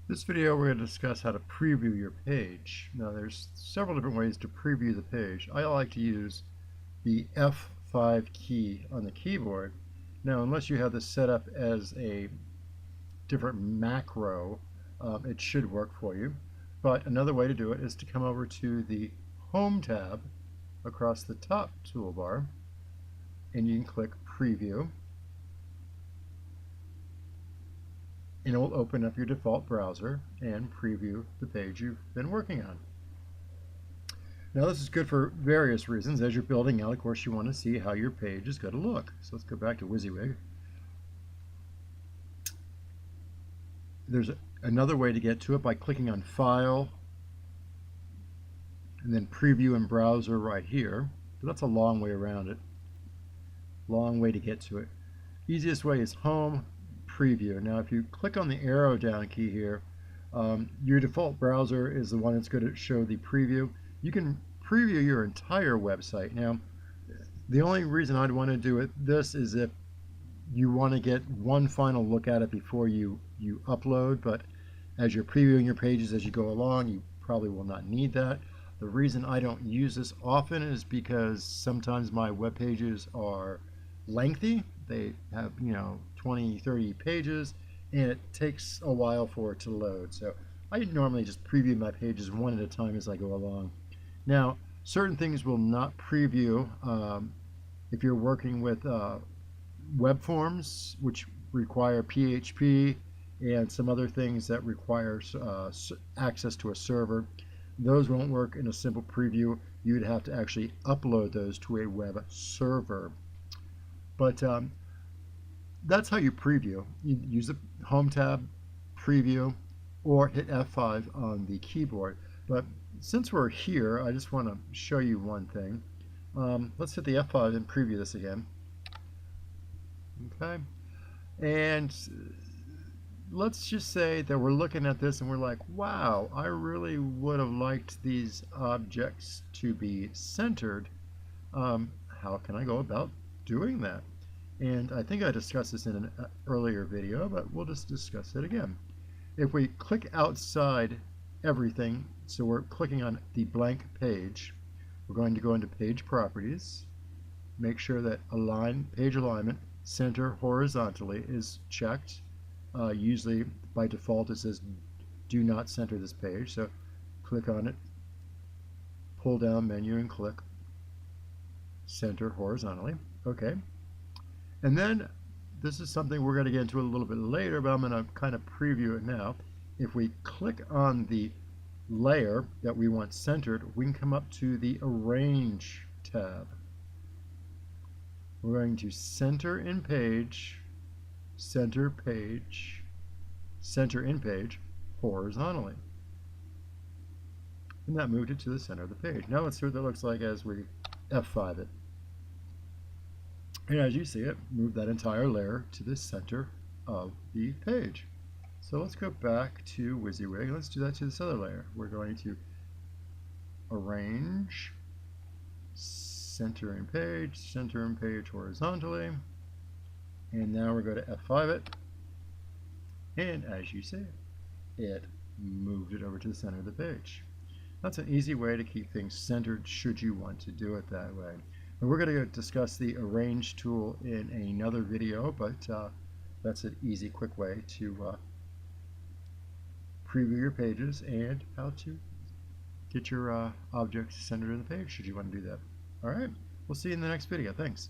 This video we're going to discuss how to preview your page. Now there's several different ways to preview the page. I like to use the F5 key on the keyboard. Now unless you have this set up as a different macro, it should work for you. But another way to do it is to come over to the Home tab across the top toolbar and you can click Preview. And it will open up your default browser and preview the page you've been working on. Now this is good for various reasons. As you're building out, of course, you want to see how your page is going to look. So let's go back to WYSIWYG. There's another way to get to it by clicking on File and then Preview in Browser right here. But that's a long way around it. Long way to get to it. Easiest way is Home, Preview. Now if you click on the arrow down key here, your default browser is the one that's going to show the preview. You can preview your entire website. Now the only reason I'd want to do this is if you want to get one final look at it before you upload, but as you're previewing your pages as you go along, you probably will not need that. The reason I don't use this often is because sometimes my web pages are lengthy. They have 20, 30 pages, and it takes a while for it to load. So I normally just preview my pages one at a time as I go along. Now, certain things will not preview if you're working with web forms, which require PHP and some other things that require access to a server. Those won't work in a simple preview. You'd have to actually upload those to a web server. But that's how you preview. You use the Home tab, Preview, or hit F5 on the keyboard. But since we're here, I just want to show you one thing. Let's hit the F5 and preview this again. Okay, and let's just say that we're looking at this and we're like, wow, I really would have liked these objects to be centered. How can I go about doing that? And I think I discussed this in an earlier video, but we'll just discuss it again. If we click outside everything, so we're clicking on the blank page, we're going to go into Page Properties, make sure that Page Alignment, Center Horizontally is checked. Usually by default it says do not center this page, so click on it, pull down menu and click Center Horizontally. Okay. And then this is something we're going to get into a little bit later, but I'm going to kind of preview it now. If we click on the layer that we want centered, we can come up to the Arrange tab. We're going to center in page, center page, center in page horizontally. And that moved it to the center of the page. Now let's see what that looks like as we F5 it. And as you see it, move that entire layer to the center of the page. So let's go back to WYSIWYG. Let's do that to this other layer. We're going to Arrange, center in page horizontally. And now we're going to F5 it. And as you see, it moved it over to the center of the page. That's an easy way to keep things centered should you want to do it that way. And we're going to discuss the Arrange tool in another video, but that's an easy, quick way to preview your pages and how to get your objects centered in the page should you want to do that. All right, we'll see you in the next video. Thanks.